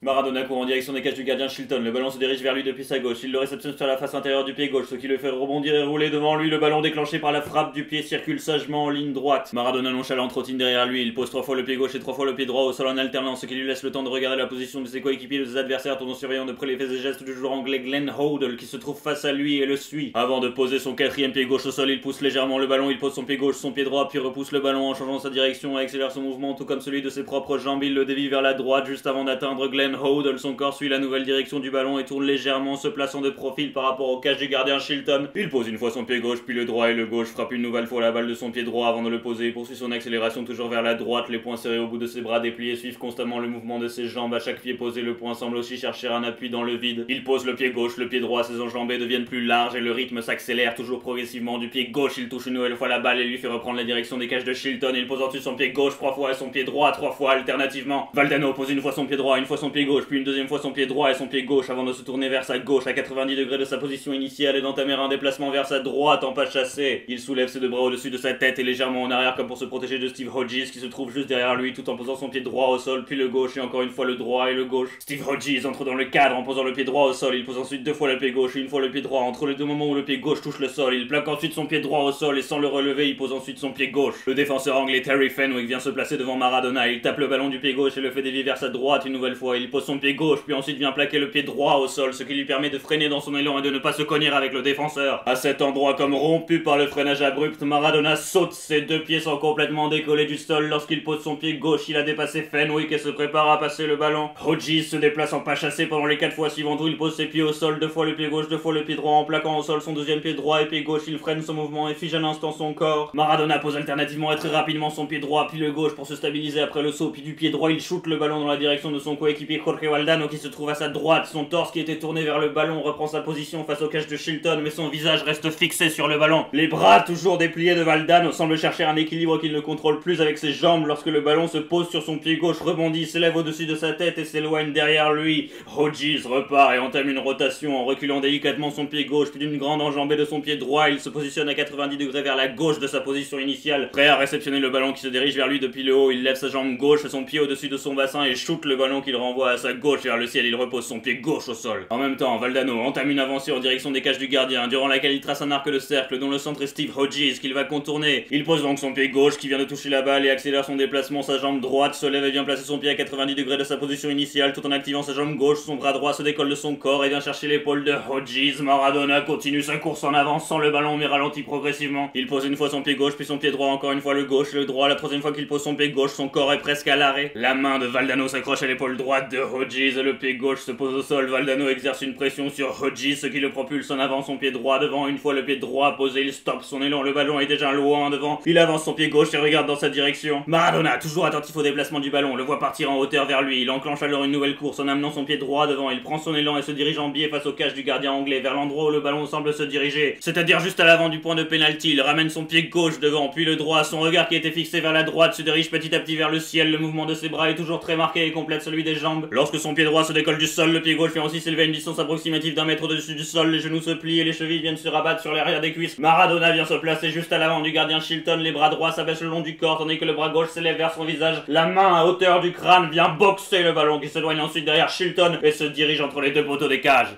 Maradona court en direction des cages du gardien Shilton. Le ballon se dirige vers lui depuis sa gauche. Il le réceptionne sur la face intérieure du pied gauche, ce qui le fait rebondir et rouler devant lui. Le ballon déclenché par la frappe du pied circule sagement en ligne droite. Maradona nonchalant trottine derrière lui. Il pose 3 fois le pied gauche et 3 fois le pied droit au sol en alternance, ce qui lui laisse le temps de regarder la position de ses coéquipiers et de ses adversaires, tout en surveillant de près les faits et gestes du joueur anglais Glenn Hoddle qui se trouve face à lui et le suit. Avant de poser son quatrième pied gauche au sol, il pousse légèrement le ballon. Il pose son pied gauche, son pied droit, puis repousse le ballon en changeant sa direction et accélère son mouvement, tout comme celui de ses propres jambes. Il le dévie vers la droite juste avant d'atteindre Glenn Hoddle. Son corps suit la nouvelle direction du ballon et tourne légèrement, se plaçant de profil par rapport au cage du gardien Shilton. Il pose une fois son pied gauche, puis le droit et le gauche, frappe une nouvelle fois la balle de son pied droit avant de le poser. Il poursuit son accélération toujours vers la droite, les poings serrés au bout de ses bras dépliés suivent constamment le mouvement de ses jambes. À chaque pied posé, le poing semble aussi chercher un appui dans le vide. Il pose le pied gauche, le pied droit, ses enjambées deviennent plus larges et le rythme s'accélère toujours progressivement. Du pied gauche, il touche une nouvelle fois la balle et lui fait reprendre la direction des cages de Shilton. Il pose ensuite son pied gauche 3 fois et son pied droit 3 fois alternativement. Valdano pose une fois son pied droit, une fois son pied gauche, puis une deuxième fois son pied droit et son pied gauche avant de se tourner vers sa gauche à 90 degrés de sa position initiale et d'entamer un déplacement vers sa droite en pas chassé. Il soulève ses deux bras au-dessus de sa tête et légèrement en arrière comme pour se protéger de Steve Hodges qui se trouve juste derrière lui tout en posant son pied droit au sol, puis le gauche et encore une fois le droit et le gauche. Steve Hodges entre dans le cadre en posant le pied droit au sol. Il pose ensuite 2 fois le pied gauche et une fois le pied droit. Entre les deux moments où le pied gauche touche le sol, il plaque ensuite son pied droit au sol et sans le relever, il pose ensuite son pied gauche. Le défenseur anglais Terry Fenwick vient se placer devant Maradona. Il tape le ballon du pied gauche et le fait dévier vers sa droite une nouvelle fois. Il pose son pied gauche puis ensuite vient plaquer le pied droit au sol, ce qui lui permet de freiner dans son élan et de ne pas se cogner avec le défenseur. À cet endroit, comme rompu par le freinage abrupt, Maradona saute. Ses 2 pieds sont complètement décollés du sol. Lorsqu'il pose son pied gauche, il a dépassé Fenwick et se prépare à passer le ballon. Hodges se déplace en pas chassé pendant les 4 fois suivantes où il pose ses pieds au sol, 2 fois le pied gauche, 2 fois le pied droit en plaquant au sol son deuxième pied droit et pied gauche. Il freine son mouvement et fige un instant son corps. Maradona pose alternativement et très rapidement son pied droit puis le gauche pour se stabiliser après le saut, puis du pied droit il shoot le ballon dans la direction de son coéquipier Jorge Valdano qui se trouve à sa droite. Son torse qui était tourné vers le ballon reprend sa position face au cage de Shilton, mais son visage reste fixé sur le ballon. Les bras toujours dépliés de Valdano semble chercher un équilibre qu'il ne contrôle plus avec ses jambes lorsque le ballon se pose sur son pied gauche, rebondit, s'élève au-dessus de sa tête et s'éloigne derrière lui. Hodges repart et entame une rotation en reculant délicatement son pied gauche, puis d'une grande enjambée de son pied droit, il se positionne à 90 degrés vers la gauche de sa position initiale, prêt à réceptionner le ballon qui se dirige vers lui depuis le haut. Il lève sa jambe gauche et son pied au-dessus de son bassin et shoot le ballon qu'il renvoie à sa gauche vers le ciel. Il repose son pied gauche au sol. En même temps, Valdano entame une avancée en direction des cages du gardien, durant laquelle il trace un arc de cercle dont le centre est Steve Hodges qu'il va contourner. Il pose donc son pied gauche qui vient de toucher la balle et accélère son déplacement. Sa jambe droite se lève et vient placer son pied à 90 degrés de sa position initiale tout en activant sa jambe gauche. Son bras droit se décolle de son corps et vient chercher l'épaule de Hodges. Maradona continue sa course en avançant le ballon mais ralentit progressivement. Il pose une fois son pied gauche puis son pied droit, encore une fois le gauche, le droit. La troisième fois qu'il pose son pied gauche, son corps est presque à l'arrêt. La main de Valdano s'accroche à l'épaule droite de Hodges et le pied gauche se pose au sol. Valdano exerce une pression sur Hodges, ce qui le propulse en avant, son pied droit devant. Une fois le pied droit posé, il stoppe son élan, le ballon est déjà loin devant. Il avance son pied gauche et regarde dans sa direction. Maradona, toujours attentif au déplacement du ballon, le voit partir en hauteur vers lui. Il enclenche alors une nouvelle course en amenant son pied droit devant. Il prend son élan et se dirige en biais face au cage du gardien anglais, vers l'endroit où le ballon semble se diriger, c'est-à-dire juste à l'avant du point de pénalty. Il ramène son pied gauche devant, puis le droit. Son regard qui était fixé vers la droite se dirige petit à petit vers le ciel. Le mouvement de ses bras est toujours très marqué et complète celui des jambes. Lorsque son pied droit se décolle du sol, le pied gauche fait aussi s'élever à une distance approximative d'1 mètre au-dessus du sol. Les genoux se plient et les chevilles viennent se rabattre sur l'arrière des cuisses. Maradona vient se placer juste à l'avant du gardien Shilton. Les bras droits s'abaissent le long du corps tandis que le bras gauche s'élève vers son visage. La main à hauteur du crâne vient boxer le ballon qui s'éloigne ensuite derrière Shilton et se dirige entre les deux poteaux des cages.